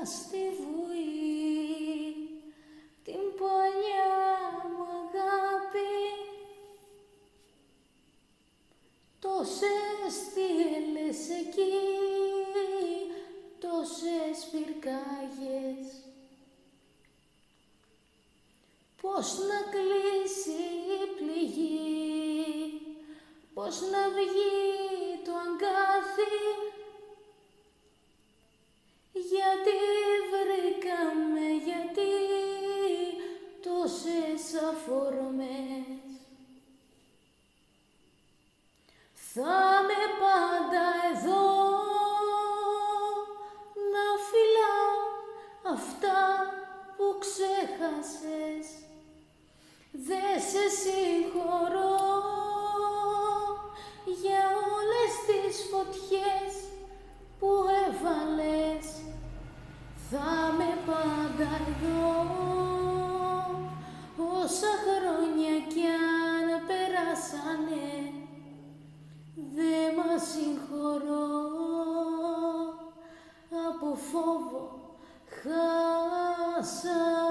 στη βουή την παλιά μου αγάπη. Τόσες θύελες εκεί, τόσες πυρκάγιες. Πώς να κλείσει η πληγή, πώς να βγει το αγκάθι, γιατί βρήκαμε, γιατί τόσες αφορμές. Θα με πάντα εδώ να φυλάω αυτά που ξέχασες. Δε σε συγχωρώ για όλες τις φωτιές που έβαλες. Θα με πάντα εδώ όσα χρόνια κι αν περάσανε. Δε μας συγχωρώ, από φόβο χάσα.